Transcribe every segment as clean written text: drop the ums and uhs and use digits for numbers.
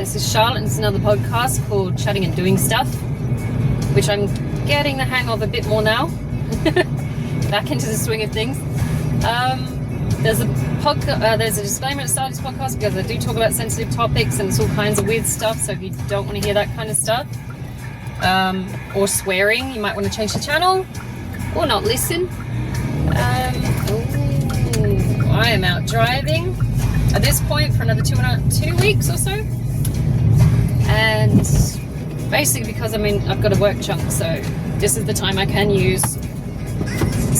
this is Charlotte, and it's another podcast called Chatting and Doing Stuff, which I'm getting the hang of a bit more now. Back into the swing of things. There's a disclaimer at the start of this podcast because I do talk about sensitive topics and it's all kinds of weird stuff, so if you don't want to hear that kind of stuff, or swearing, you might want to change the channel or not listen. I am out driving at this point for another 2 weeks or so, and basically because I've got a work chunk, so this is the time I can use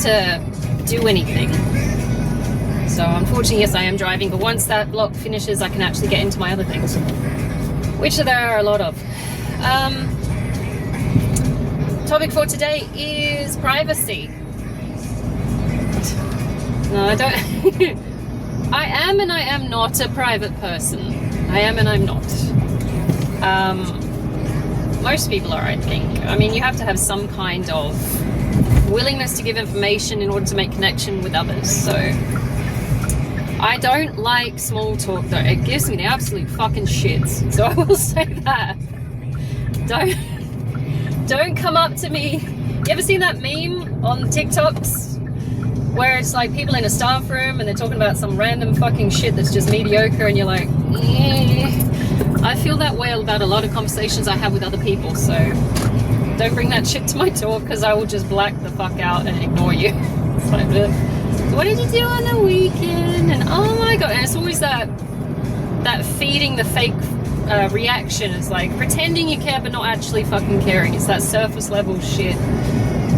to do anything. So unfortunately, yes, I am driving, but once that block finishes, I can actually get into my other things, which there are a lot of. Topic for today is privacy. No, I don't. I am and I am not a private person. I am and I'm not. Most people are, I think. I mean, you have to have some kind of willingness to give information in order to make connection with others. So I don't like small talk, though. It gives me the absolute fucking shits. So I will say that. Don't come up to me. You ever seen that meme on TikToks where it's like people in a staff room and they're talking about some random fucking shit that's just mediocre, and you're like, I feel that way about a lot of conversations I have with other people. So don't bring that shit to my talk, because I will just black the fuck out and ignore you. It's like, what did you do on the weekend? And oh my god, and it's always that feeding the fake reaction. Is like pretending you care but not actually fucking caring. It's that surface level shit.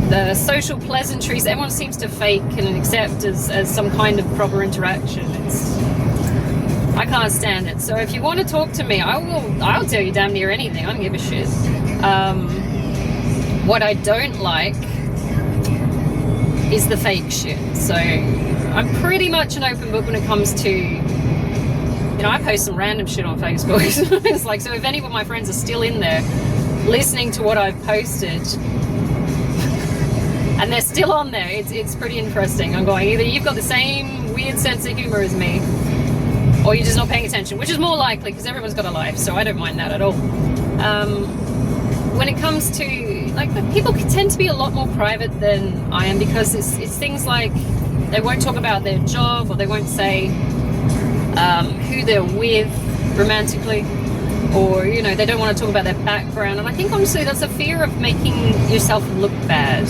The social pleasantries everyone seems to fake and accept as some kind of proper interaction. I can't stand it. So if you want to talk to me, I'll tell you damn near anything. I don't give a shit. What I don't like is the fake shit. So I'm pretty much an open book when it comes to, I post some random shit on Facebook. It's like, so if any of my friends are still in there listening to what I've posted and they're still on there, it's pretty interesting. I'm going, either you've got the same weird sense of humor as me, or you're just not paying attention, which is more likely because everyone's got a life, so I don't mind that at all. When it comes to, people tend to be a lot more private than I am, because it's things like they won't talk about their job, or they won't say who they're with romantically, or they don't want to talk about their background. And I think honestly that's a fear of making yourself look bad.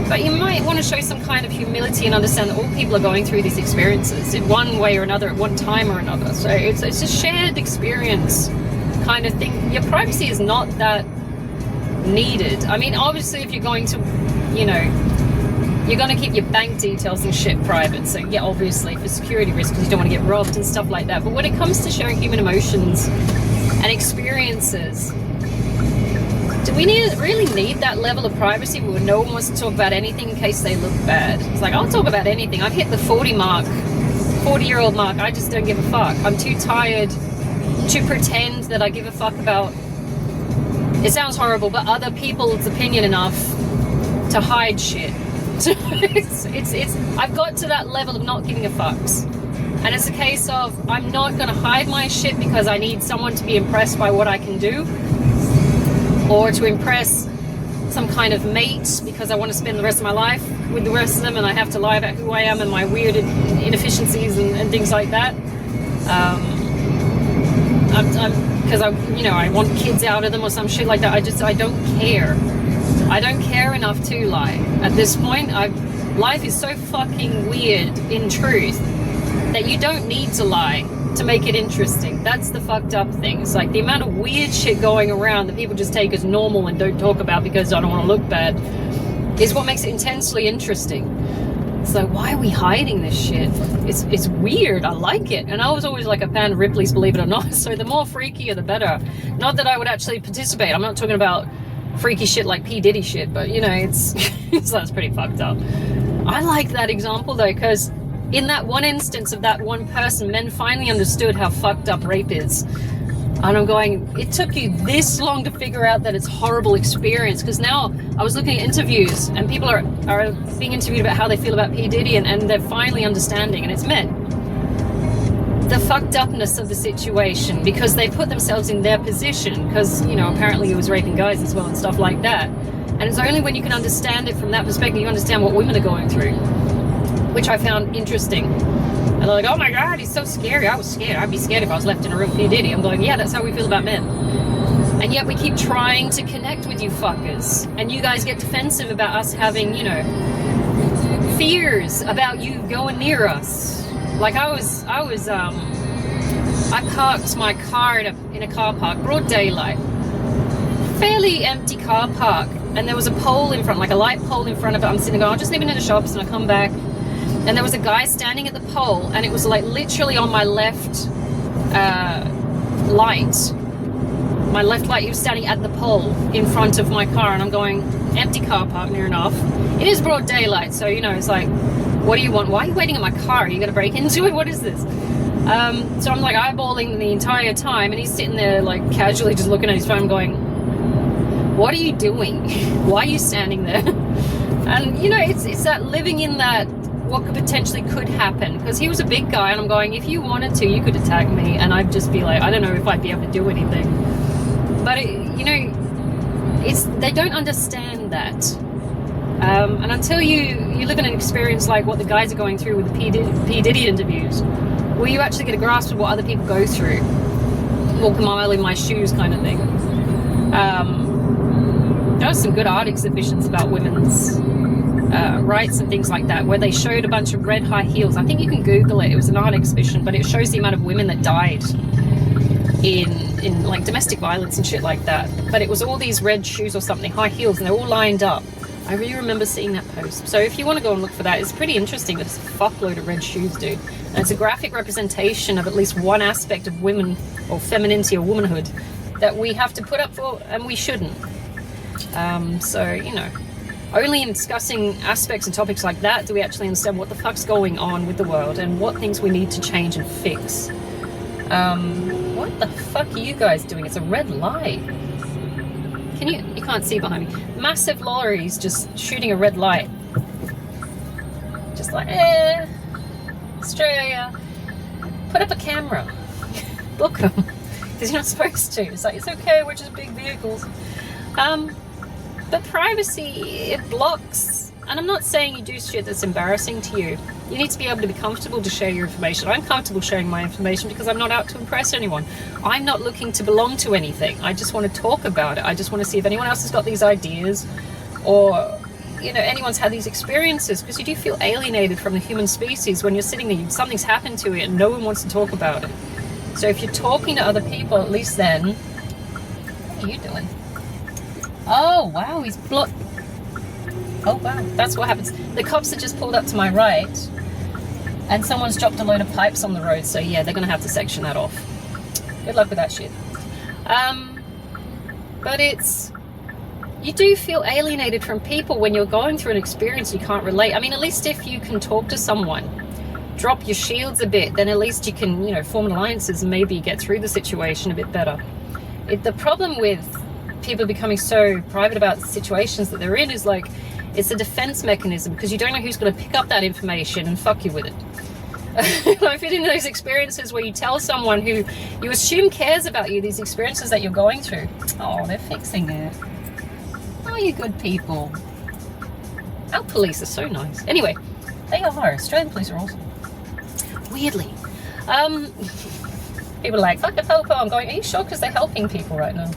But you might want to show some kind of humility and understand that all people are going through these experiences in one way or another at one time or another. So it's a shared experience kind of thing. Your privacy is not that needed. I mean, obviously if you're going to, you're going to keep your bank details and shit private. So yeah, obviously for security reasons, you don't want to get robbed and stuff like that. But when it comes to sharing human emotions and experiences, do we really need that level of privacy where no one wants to talk about anything in case they look bad? It's like, I'll talk about anything. I've hit the 40-year-old mark. I just don't give a fuck. I'm too tired to pretend that I give a fuck about, it sounds horrible, but other people's opinion enough to hide shit. I've got to that level of not giving a fucks. And it's a case of, I'm not going to hide my shit because I need someone to be impressed by what I can do, or to impress some kind of mate because I want to spend the rest of my life with the rest of them, and I have to lie about who I am and my weird inefficiencies and things like that. Because I want kids out of them or some shit like that. I don't care. I don't care enough to lie. At this point, life is so fucking weird in truth that you don't need to lie to make it interesting. That's the fucked up thing. It's like the amount of weird shit going around that people just take as normal and don't talk about because I don't want to look bad is what makes it intensely interesting. So why are we hiding this shit? It's weird. I like it. And I was always like a fan of Ripley's Believe It or Not. So the more freakier, the better. Not that I would actually participate. I'm not talking about freaky shit like P. Diddy shit, but that's pretty fucked up. I like that example though, because in that one instance of that one person, men finally understood how fucked up rape is. And I'm going, it took you this long to figure out that it's a horrible experience, because now I was looking at interviews and people are being interviewed about how they feel about P. Diddy, and they're finally understanding, and it's men. the fucked upness of the situation, because they put themselves in their position, because, you know, apparently he was raping guys as well and stuff like that. And it's only when you can understand it from that perspective, you understand what women are going through, which I found interesting. And they're like, oh my God, he's so scary. I was scared. I'd be scared if I was left in a room with P. Diddy. I'm going, yeah, that's how we feel about men. And yet we keep trying to connect with you fuckers. And you guys get defensive about us having, you know, fears about you going near us. Like I parked my car in a car park, broad daylight, fairly empty car park, and there was a pole in front, like a light pole in front of it. I'm sitting there, I'm just leaving in the shops, and I come back, and there was a guy standing at the pole, and it was like literally on my left light. My left light, he was standing at the pole in front of my car, and I'm going, empty car park near enough. It is broad daylight, so, you know, it's like, what do you want? Why are you waiting in my car? Are you going to break into it? What is this? So I'm like eyeballing the entire time, and he's sitting there like casually just looking at his phone going, what are you doing? Why are you standing there? And, you know, it's that living in that what could potentially could happen, because he was a big guy, and I'm going, if you wanted to, you could attack me, and I'd just be like, I don't know if I'd be able to do anything. But you know, they don't understand that, and until you live in an experience like what the guys are going through with the P. Diddy interviews, where you actually get a grasp of what other people go through, walk a mile in my shoes kind of thing. There were some good art exhibitions about women's rights and things like that, where they showed a bunch of red high heels. I think you can Google it. It was an art exhibition, but it shows the amount of women that died in like domestic violence and shit like that. But it was all these red shoes or something, high heels, and they're all lined up. I really remember seeing that post. So if you want to go and look for that, it's pretty interesting. There's a fuckload of red shoes, dude. And it's a graphic representation of at least one aspect of women, or femininity, or womanhood, that we have to put up for, and we shouldn't. So, you know, only in discussing aspects and topics like that do we actually understand what the fuck's going on with the world and what things we need to change and fix. What the fuck are you guys doing? It's a red light. You can't see behind me. Massive lorries just shooting a red light. Just like, Australia, put up a camera. Book them. Because you're not supposed to. It's like, it's okay, we're just big vehicles. But privacy, it blocks. And I'm not saying you do shit that's embarrassing to you. You need to be able to be comfortable to share your information. I'm comfortable sharing my information because I'm not out to impress anyone. I'm not looking to belong to anything. I just want to talk about it. I just want to see if anyone else has got these ideas, or, you know, anyone's had these experiences, because you do feel alienated from the human species when you're sitting there, something's happened to it and no one wants to talk about it. So if you're talking to other people, at least then, what are you doing? Oh, wow, he's blocked. Oh, wow, that's what happens. The cops have just pulled up to my right, and someone's dropped a load of pipes on the road, so yeah, they're going to have to section that off. Good luck with that shit. But you do feel alienated from people when you're going through an experience you can't relate. I mean, at least if you can talk to someone, drop your shields a bit, then at least you can, you know, form alliances and maybe get through the situation a bit better. The problem with people becoming so private about the situations that they're in is like, it's a defense mechanism, because you don't know who's going to pick up that information and fuck you with it. I've been in those experiences where you tell someone who you assume cares about you, these experiences that you're going through. Oh, they're fixing it. Oh, you good people. Our police are so nice. Anyway, they are. Australian police are awesome. Weirdly. People are like, fuck the popo. I'm going, are you sure? Because they're helping people right now.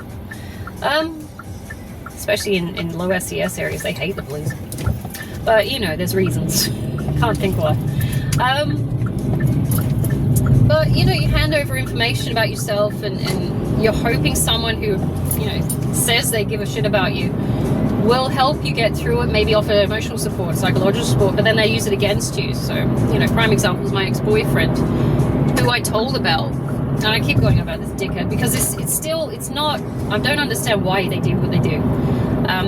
Especially in low SES areas, they hate the police. But, you know, there's reasons. Can't think why. But, you know, you hand over information about yourself, and you're hoping someone who, you know, says they give a shit about you will help you get through it, maybe offer emotional support, psychological support, but then they use it against you. So, you know, prime example is my ex-boyfriend, who I told about. And I keep going about this dickhead because it's not, I don't understand why they do what they do.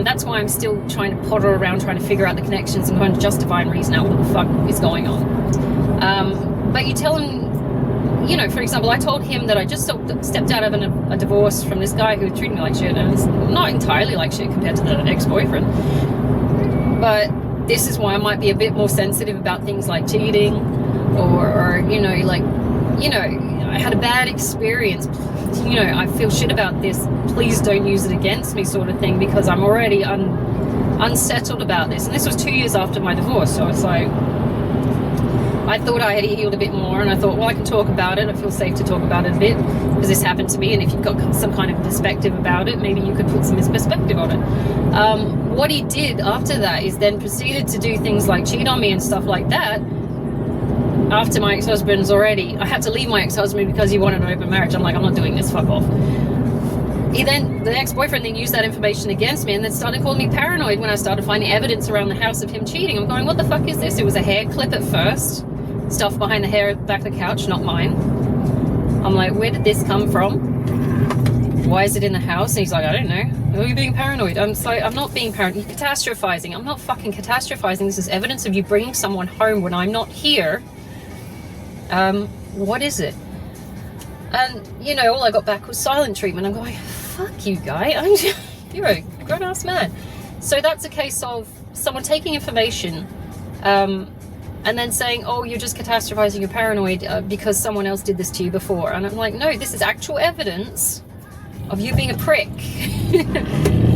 That's why I'm still trying to potter around, trying to figure out the connections and trying to justify and reason out what the fuck is going on. But you tell him, you know, for example, I told him that I just stepped out of a divorce from this guy who treated me like shit, and it's not entirely like shit compared to the ex-boyfriend. But this is why I might be a bit more sensitive about things like cheating, or you know, like, you know, I had a bad experience, you know, I feel shit about this, please don't use it against me, sort of thing, because I'm already unsettled about this. And this was 2 years after my divorce, so it's like, I thought I had healed a bit more, and I thought, well, I can talk about it, I feel safe to talk about it a bit, because this happened to me, and if you've got some kind of perspective about it, maybe you could put some perspective on it. What he did after that is then proceeded to do things like cheat on me and stuff like that. After my ex-husband's already, I had to leave my ex-husband because he wanted an open marriage. I'm like, I'm not doing this, fuck off. The ex-boyfriend then used that information against me and then started calling me paranoid when I started finding evidence around the house of him cheating. I'm going, what the fuck is this? It was a hair clip at first, stuff behind the hair at the back of the couch, not mine. I'm like, where did this come from? Why is it in the house? And he's like, I don't know. Are you being paranoid? I'm like, I'm not being paranoid. You're catastrophizing. I'm not fucking catastrophizing. This is evidence of you bringing someone home when I'm not here. What is it? And, you know, all I got back was silent treatment. I'm going, fuck you, guy. You're a grown-ass man. So that's a case of someone taking information and then saying, oh, you're just catastrophizing, you're paranoid because someone else did this to you before. And I'm like, no, this is actual evidence of you being a prick.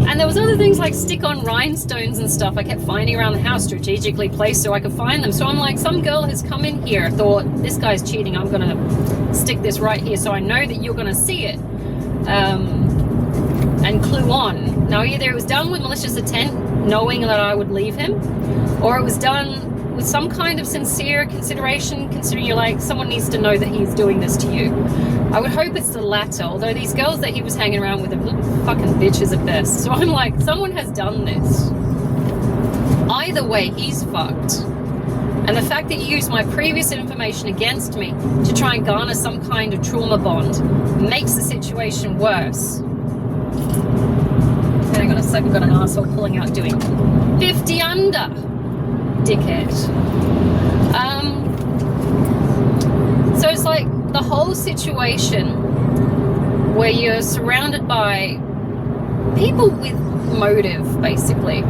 And there was other things like stick-on rhinestones and stuff I kept finding around the house, strategically placed so I could find them. So I'm like, some girl has come in here, thought, this guy's cheating, I'm gonna stick this right here so I know that you're gonna see it. And clue on. Now, either it was done with malicious intent, knowing that I would leave him, or it was done with some kind of sincere consideration, considering you're like, someone needs to know that he's doing this to you. I would hope it's the latter, although these girls that he was hanging around with are little fucking bitches at best. So I'm like, someone has done this. Either way, he's fucked. And the fact that you use my previous information against me to try and garner some kind of trauma bond makes the situation worse. Hang on a second, I've got an arsehole pulling out doing 50 under. Dickhead. So it's like the whole situation where you're surrounded by people with motive, basically,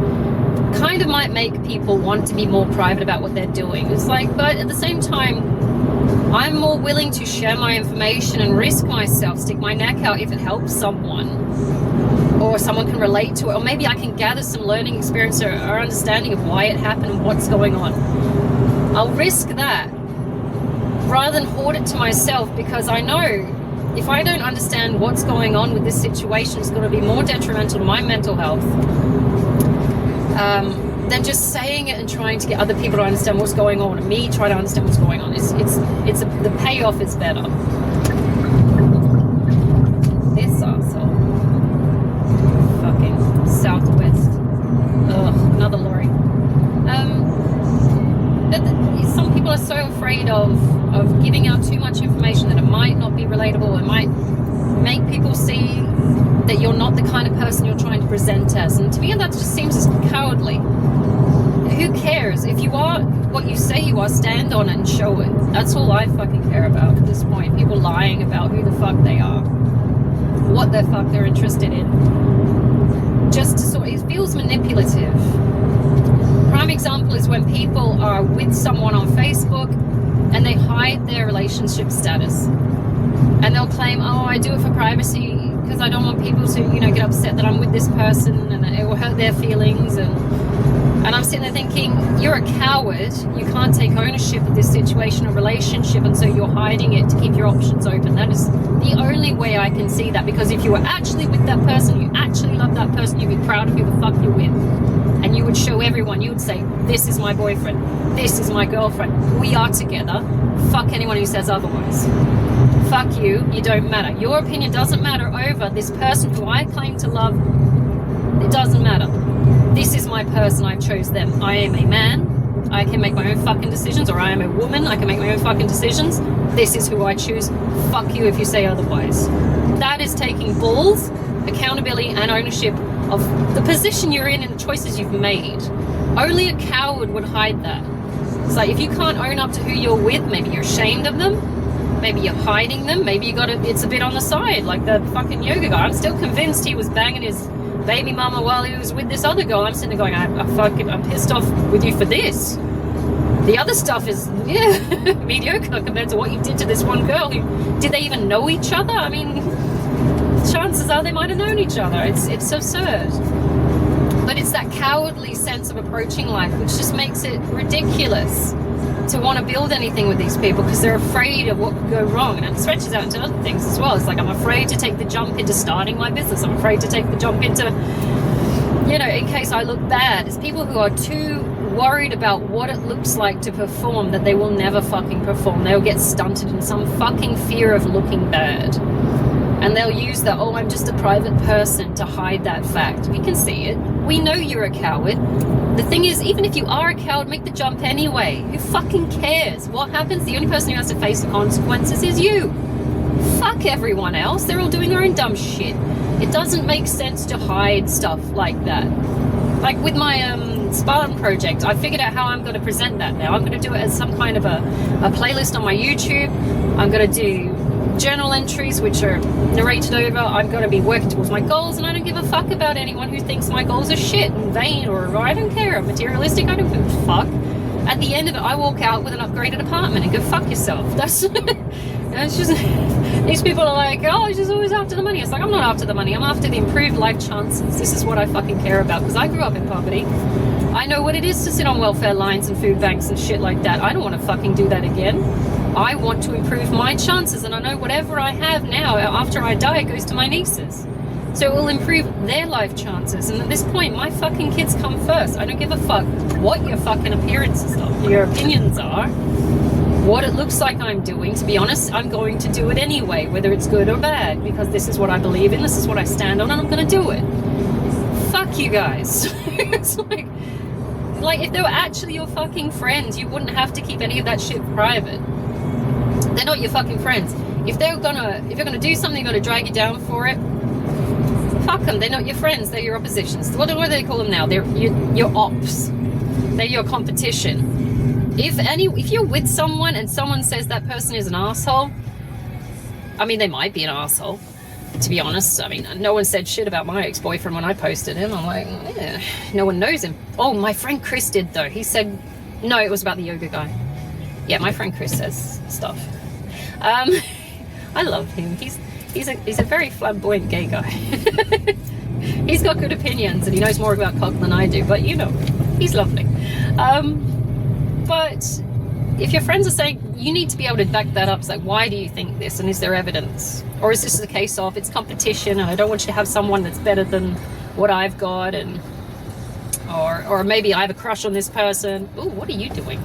kind of might make people want to be more private about what they're doing. It's like, but at the same time, I'm more willing to share my information and risk myself, stick my neck out if it helps someone, or someone can relate to it, or maybe I can gather some learning experience or understanding of why it happened and what's going on. I'll risk that rather than hoard it to myself, because I know if I don't understand what's going on with this situation, it's going to be more detrimental to my mental health than just saying it and trying to get other people to understand what's going on, and me try to understand what's going on. The payoff is better. This arsehole. Fucking Southwest. Ugh, another lorry. Some people are so afraid of giving out too much information that it might not be relatable. It might make people see that you're not the kind of person you're trying to present as. And to me, that just seems as cowardly. Who cares? If you are what you say you are, stand on it and show it. That's all I fucking care about at this point. People lying about who the fuck they are, what the fuck they're interested in. Just to sort of, it feels manipulative. Prime example is when people are with someone on Facebook and they hide their relationship status. And they'll claim, oh, I do it for privacy because I don't want people to, you know, get upset that I'm with this person and it will hurt their feelings. And I'm sitting there thinking, you're a coward. You can't take ownership of this situation or relationship, and so you're hiding it to keep your options open. That is the only way I can see that, because if you were actually with that person, you actually love that person, you'd be proud of who the fuck you're with. And you would show everyone, you would say, this is my boyfriend, this is my girlfriend, we are together, fuck anyone who says otherwise. Fuck you, you don't matter. Your opinion doesn't matter over this person who I claim to love. It doesn't matter. This is my person, I chose them. I am a man, I can make my own fucking decisions, or I am a woman, I can make my own fucking decisions. This is who I choose. Fuck you if you say otherwise. That is taking balls, accountability, and ownership of the position you're in and the choices you've made. Only a coward would hide that. It's like, if you can't own up to who you're with, maybe you're ashamed of them, maybe you're hiding them, maybe it's a bit on the side, like the fucking yoga guy. I'm still convinced he was banging his baby mama while he was with this other girl. I'm sitting there going, I'm pissed off with you for this. The other stuff is, mediocre compared to what you did to this one girl. Did they even know each other? I mean, chances are they might have known each other. It's absurd. But it's that cowardly sense of approaching life which just makes it ridiculous to want to build anything with these people, because they're afraid of what could go wrong. And it stretches out into other things as well. It's like, I'm afraid to take the jump into starting my business. I'm afraid to take the jump into, in case I look bad. It's people who are too worried about what it looks like to perform that they will never fucking perform. They'll get stunted in some fucking fear of looking bad. And they'll use the, oh, I'm just a private person, to hide that fact. We can see it. We know you're a coward. The thing is, even if you are a coward, make the jump anyway. Who fucking cares? What happens? The only person who has to face the consequences is you. Fuck everyone else. They're all doing their own dumb shit. It doesn't make sense to hide stuff like that. Like with my Spartan project, I figured out how I'm going to present that now. I'm going to do it as some kind of a playlist on my YouTube. I'm going to do journal entries which are narrated over. I'm going to be working towards my goals, and I don't give a fuck about anyone who thinks my goals are shit and vain, or I don't care, materialistic. I don't give a fuck. At the end of it, I walk out with an upgraded apartment and go fuck yourself. That's it's just, these people are like, oh, she's always after the money. It's like, I'm not after the money. I'm after the improved life chances. This is what I fucking care about, because I grew up in poverty. I know what it is to sit on welfare lines and food banks and shit like that. I don't want to fucking do that again. I want to improve my chances, and I know whatever I have now after I die goes to my nieces. So it will improve their life chances. And at this point, my fucking kids come first. I don't give a fuck what your fucking appearances are, your opinions are, what it looks like I'm doing. To be honest, I'm going to do it anyway, whether it's good or bad, because this is what I believe in, this is what I stand on, and I'm going to do it. Fuck you guys. It's like if they were actually your fucking friends, you wouldn't have to keep any of that shit private. They're not your fucking friends. If you're gonna do something, they're gonna drag you down for it, fuck them. They're not your friends. They're your oppositions. What do they call them now? They're your ops. They're your competition. If you're with someone and someone says that person is an asshole, I mean, they might be an asshole, to be honest. I mean, no one said shit about my ex-boyfriend when I posted him. I'm like, yeah, no one knows him. Oh, my friend Chris did though. He said, no, it was about the yoga guy. Yeah, my friend Chris says stuff. I love him. He's a very flamboyant gay guy. He's got good opinions and he knows more about cock than I do, but he's lovely. But if your friends are saying, you need to be able to back that up. It's like, why do you think this, and is there evidence? Or is this the case of, it's competition and I don't want you to have someone that's better than what I've got, and or maybe I have a crush on this person. Ooh, what are you doing?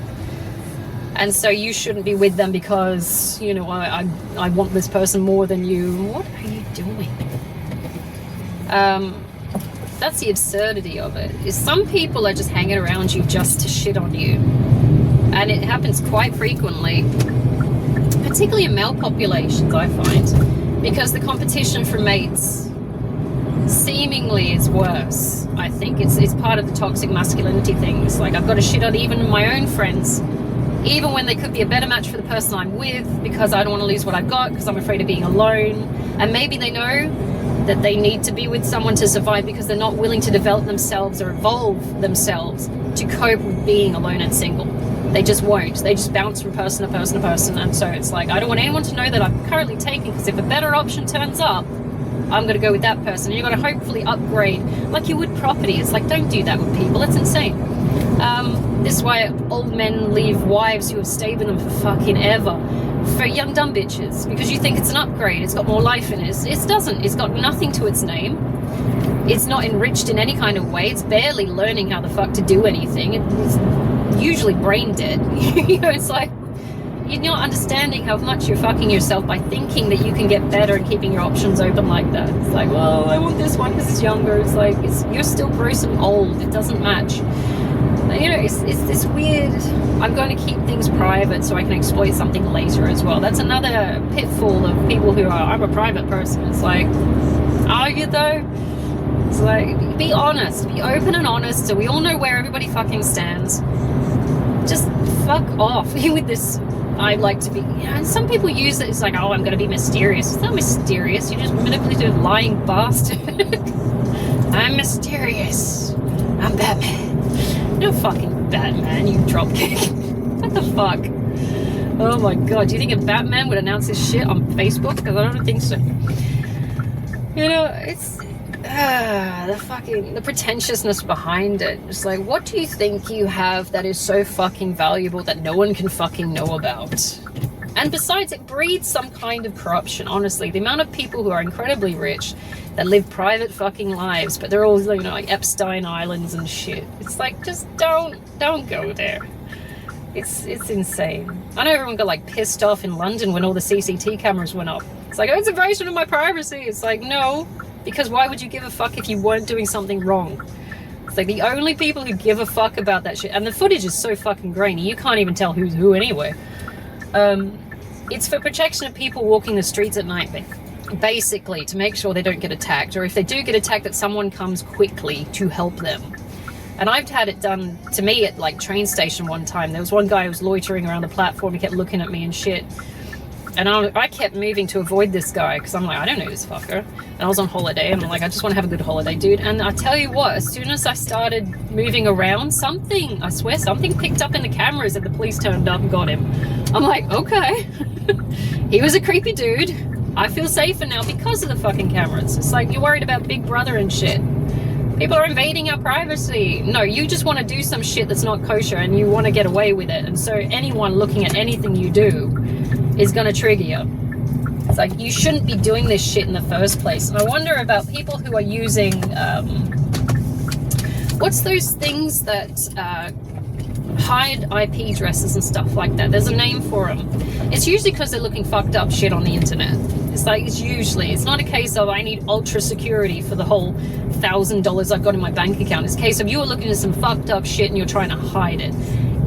And so you shouldn't be with them because, I want this person more than you. What are you doing? That's the absurdity of it. Is some people are just hanging around you just to shit on you. And it happens quite frequently, particularly in male populations, I find, because the competition for mates seemingly is worse. I think it's part of the toxic masculinity thing. It's like, I've got to shit on even my own friends, even when they could be a better match for the person I'm with, because I don't want to lose what I've got, because I'm afraid of being alone. And maybe they know that they need to be with someone to survive because they're not willing to develop themselves or evolve themselves to cope with being alone and single. They just won't. They just bounce from person to person to person. And so it's like, I don't want anyone to know that I'm currently taking, because if a better option turns up, I'm going to go with that person. And you've got to hopefully upgrade like you would property. It's like, don't do that with people. It's insane. This is why old men leave wives who have stayed with them for fucking ever for young dumb bitches, because you think it's an upgrade, it's got more life in it. It doesn't. It's got nothing to its name. It's not enriched in any kind of way. It's barely learning how the fuck to do anything. It's usually brain dead. It's like, you're not understanding how much you're fucking yourself by thinking that you can get better and keeping your options open like that. It's like, well, I want this one because it's younger. It's like, you're still gross and old. It doesn't match. It's this weird, I'm going to keep things private so I can exploit something later as well. That's another pitfall of people who are, I'm a private person. It's like, are you though? It's like, be honest, be open and honest so we all know where everybody fucking stands. Just fuck off with this, I like to be, and some people use it, it's like, oh, I'm going to be mysterious. It's not mysterious, you're just a manipulative, lying bastard. I'm mysterious. I'm Batman. No fucking Batman, you dropkick. What the fuck? Oh my god, do you think a Batman would announce this shit on Facebook? Because I don't think so. You know, it's the pretentiousness behind it. It's like, what do you think you have that is so fucking valuable that no one can fucking know about? And besides, it breeds some kind of corruption, honestly. The amount of people who are incredibly rich that live private fucking lives, but they're all, you know, like Epstein Islands and shit. It's like, just don't go there. It's insane. I know everyone got like pissed off in London when all the CCTV cameras went up. It's like, oh, it's an invasion of my privacy. It's like, no, because why would you give a fuck if you weren't doing something wrong? It's like the only people who give a fuck about that shit, and the footage is so fucking grainy, you can't even tell who's who anyway. It's for protection of people walking the streets at night, basically, to make sure they don't get attacked, or if they do get attacked, that someone comes quickly to help them. And I've had it done to me at like train station one time. There was one guy who was loitering around the platform. He kept looking at me and shit. And I kept moving to avoid this guy because I'm like, I don't know this fucker. And I was on holiday and I'm like, I just want to have a good holiday, dude. And I tell you what, as soon as I started moving around, something picked up in the cameras and the police turned up and got him. I'm like, okay. He was a creepy dude. I feel safer now because of the fucking cameras. It's like, you're worried about Big Brother and shit. People are invading our privacy. No, you just want to do some shit that's not kosher and you want to get away with it. And so anyone looking at anything you do is going to trigger you. It's like, you shouldn't be doing this shit in the first place. And I wonder about people who are using, what's those things that hide IP addresses and stuff like that? There's a name for them. It's usually because they're looking fucked up shit on the internet. It's like, it's not a case of I need ultra security for the whole $1,000 I've got in my bank account. It's a case of you're looking at some fucked up shit and you're trying to hide it.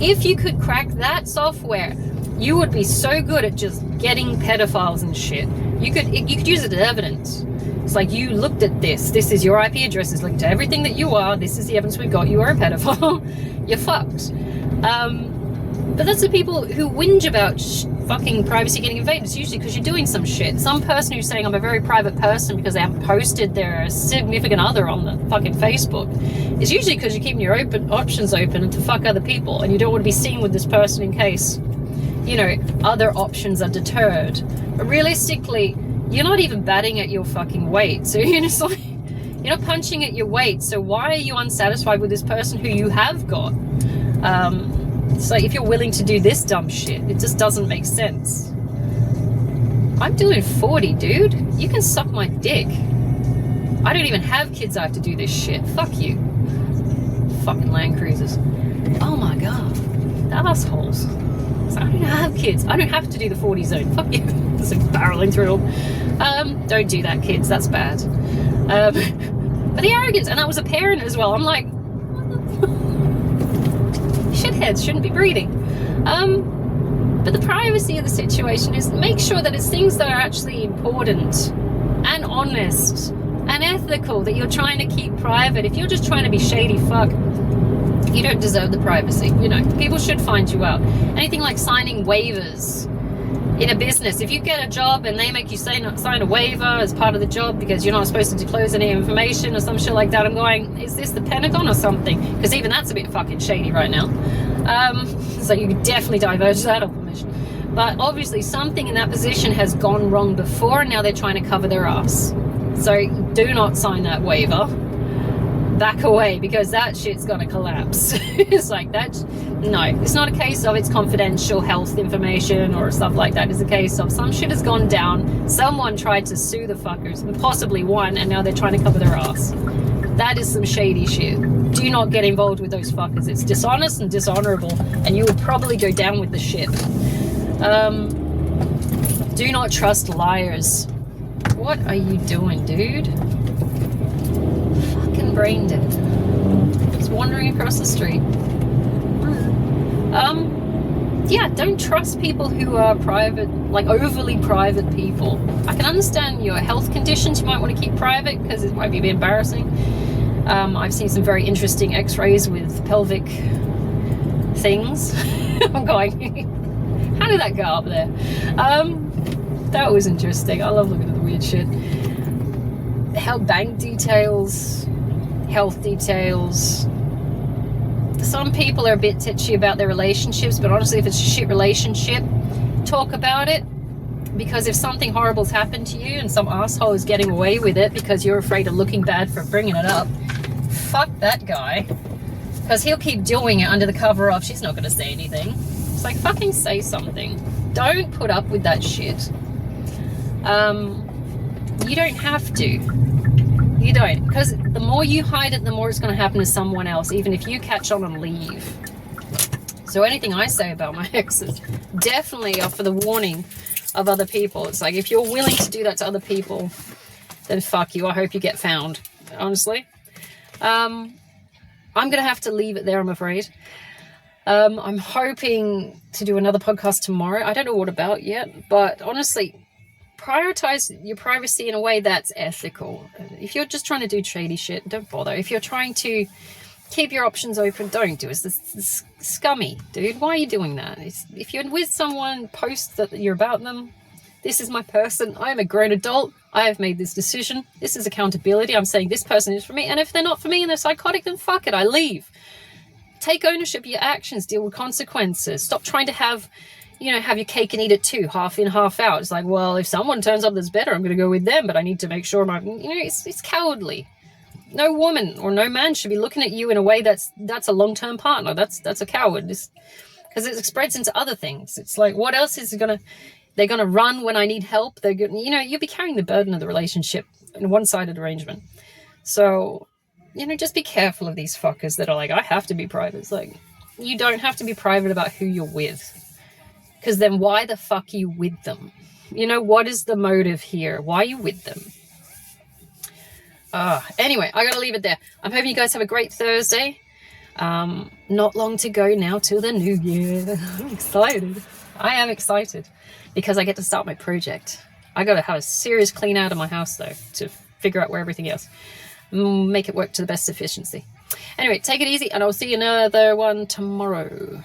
If you could crack that software, you would be so good at just getting pedophiles and shit. You could use it as evidence. It's like, you looked at this is your IP address, it's linked to everything that you are, this is the evidence we've got, you are a pedophile. You're fucked. But that's the people who whinge about fucking privacy getting invaded. It's usually because you're doing some shit. Some person who's saying I'm a very private person because they haven't posted their significant other on the fucking Facebook. It's usually because you're keeping your options open to fuck other people and you don't want to be seen with this person in case, you know, other options are deterred. But realistically, you're not even batting at your fucking weight. So you're just like, you're not punching at your weight. So why are you unsatisfied with this person who you have got? So if you're willing to do this dumb shit, it just doesn't make sense. I'm doing 40, dude. You can suck my dick. I don't even have kids. I have to do this shit. Fuck you. Fucking Land Cruisers. Oh my god. Assholes. So I don't have kids. I don't have to do the 40 zone. Fuck you. Just barreling through them. Don't do that, kids. That's bad. But the arrogance, and I was a parent as well. I'm like, shitheads shouldn't be breeding. But the privacy of the situation is, make sure that it's things that are actually important and honest and ethical that you're trying to keep private. If you're just trying to be shady fuck, you don't deserve the privacy. You know, people should find you out. Anything like signing waivers in a business, if you get a job and they make you sign a waiver as part of the job because you're not supposed to disclose any information or some shit like that, I'm going, is this the Pentagon or something? Because even that's a bit fucking shady right now. So you could definitely diverge that on permission. But obviously something in that position has gone wrong before and now they're trying to cover their ass. So do not sign that waiver. Back away, because that shit's gonna collapse. It's like that. No, it's not a case of it's confidential health information or stuff like that. It's a case of some shit has gone down, someone tried to sue the fuckers, and possibly won, and now they're trying to cover their ass. That is some shady shit. Do not get involved with those fuckers. It's dishonest and dishonorable, and you will probably go down with the ship. Do not trust liars. What are you doing, dude? Fucking brain dead. Just wandering across the street. Yeah, don't trust people who are private, like overly private people. I can understand your health conditions you might want to keep private because it might be a bit embarrassing. I've seen some very interesting x-rays with pelvic things. I'm going, how did that go up there? That was interesting. I love looking at the weird shit. Bank details, health details. some people are a bit touchy about their relationships, but honestly, if it's a shit relationship, talk about it. Because if something horrible's happened to you and some asshole is getting away with it because you're afraid of looking bad for bringing it up, fuck that guy. Because he'll keep doing it under the cover of she's not going to say anything. It's like, fucking say something. Don't put up with that shit. You don't have to. You don't. Because the more you hide it, the more it's going to happen to someone else, even if you catch on and leave. So anything I say about my exes definitely are for the warning of other people. It's like, if you're willing to do that to other people, then fuck you. I hope you get found, honestly. I'm going to have to leave it there, I'm afraid. I'm hoping to do another podcast tomorrow. I don't know what about yet, but honestly, prioritize your privacy in a way that's ethical. If you're just trying to do shady shit, don't bother. If you're trying to keep your options open, don't do it. It's scummy, dude. Why are you doing that? If you're with someone, post that you're about them. This is my person. I am a grown adult. I have made this decision. This is accountability. I'm saying this person is for me. And if they're not for me and they're psychotic, then fuck it. I leave. Take ownership of your actions. Deal with consequences. Stop trying to have your cake and eat it too. Half in, half out. It's like, well, if someone turns up that's better, I'm going to go with them. But I need to make sure it's cowardly. No woman or no man should be looking at you in a way that's a long-term partner. That's a coward. Because it spreads into other things. It's like, what else is they're gonna run when I need help? They're gonna, you'll be carrying the burden of the relationship in a one-sided arrangement. So, just be careful of these fuckers that are like, I have to be private. It's like, you don't have to be private about who you're with. Because then why the fuck are you with them? What is the motive here? Why are you with them? Anyway, I gotta leave it there. I'm hoping you guys have a great Thursday. Not long to go now till the new year. I'm excited. I am excited because I get to start my project. I gotta have a serious clean out of my house though to figure out where everything else. Make it work to the best efficiency. Anyway, take it easy and I'll see you another one tomorrow.